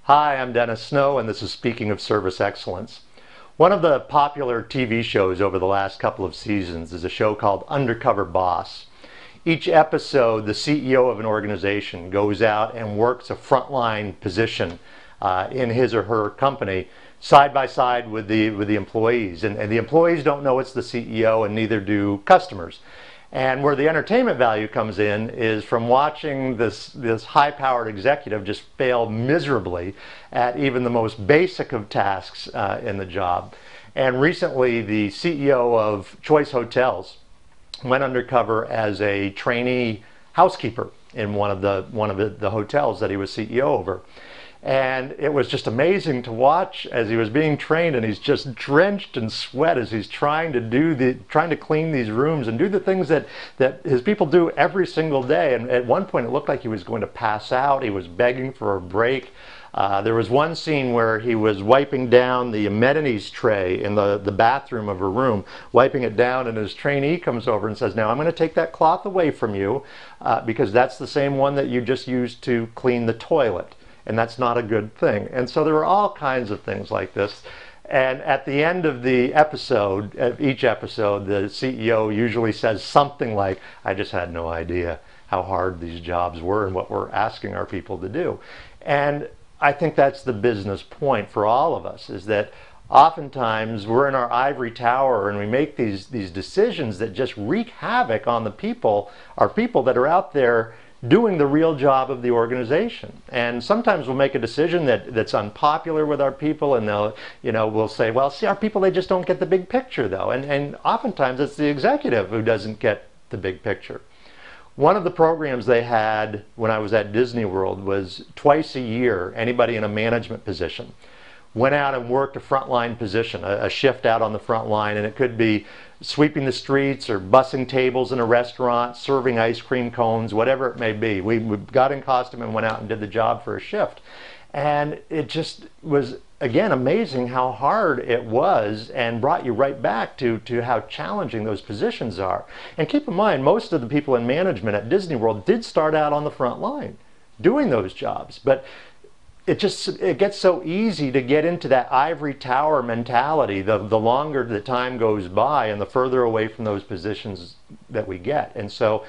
Hi, I'm Dennis Snow, and this is Speaking of Service Excellence. One of the popular TV shows over the last couple of seasons is a show called Undercover Boss. Each episode, the CEO of an organization goes out and works a frontline position in his or her company side by side with the employees. And the employees don't know it's the CEO, and neither do customers. And where the entertainment value comes in is from watching this high-powered executive just fail miserably at even the most basic of tasks in the job. And recently, the CEO of Choice Hotels went undercover as a trainee housekeeper in one of the hotels that he was CEO over. And it was just amazing to watch as he was being trained, and he's just drenched in sweat as he's trying to clean these rooms and do the things that his people do every single day. And at one point it looked like he was going to pass out. He was begging for a break. There was one scene where he was wiping down the amenities tray in the bathroom of a room, wiping it down, and his trainee comes over and says, "Now I'm going to take that cloth away from you because that's the same one that you just used to clean the toilet. And that's not a good thing." And so there were all kinds of things like this. And at the end of the episode, of each episode, the CEO usually says something like, "I just had no idea how hard these jobs were and what we're asking our people to do." And I think that's the business point for all of us, is that oftentimes we're in our ivory tower and we make these decisions that just wreak havoc on the people, our people that are out there doing the real job of the organization. And sometimes we'll make a decision that's unpopular with our people, and we'll say, "Well, see, our people, they just don't get the big picture though." And oftentimes it's the executive who doesn't get the big picture. One of the programs they had when I was at Disney World was twice a year, anybody in a management position went out and worked a frontline position, a shift out on the front line, and it could be sweeping the streets or bussing tables in a restaurant, serving ice cream cones, whatever it may be. We got in costume and went out and did the job for a shift. And it just was, again, amazing how hard it was, and brought you right back to how challenging those positions are. And keep in mind, most of the people in management at Disney World did start out on the front line doing those jobs. But it gets so easy to get into that ivory tower mentality the longer the time goes by and the further away from those positions that we get. And so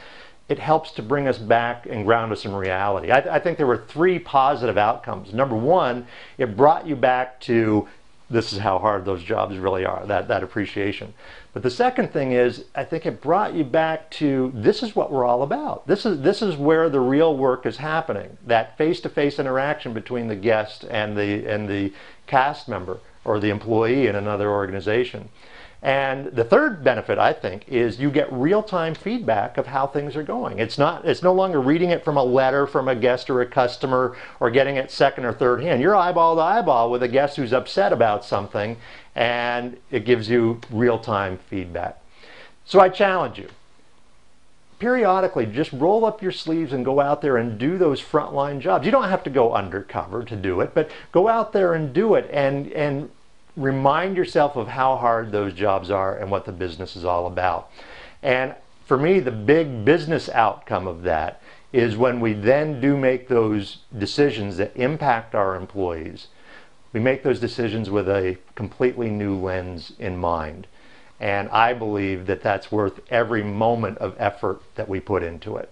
it helps to bring us back and ground us in reality. I think there were three positive outcomes. Number one, it brought you back to, this is how hard those jobs really are, that appreciation. But the second thing is, I think it brought you back to, this is what we're all about. This is where the real work is happening. That face-to-face interaction between the guest and the cast member or the employee in another organization. And the third benefit, I think, is you get real-time feedback of how things are going. It's no longer reading it from a letter from a guest or a customer, or getting it second or third hand. You're eyeball to eyeball with a guest who's upset about something, and it gives you real-time feedback. So I challenge you, periodically just roll up your sleeves and go out there and do those frontline jobs. You don't have to go undercover to do it, but go out there and do it, and remind yourself of how hard those jobs are and what the business is all about. And for me, the big business outcome of that is when we then do make those decisions that impact our employees. We make those decisions with a completely new lens in mind. And I believe that that's worth every moment of effort that we put into it.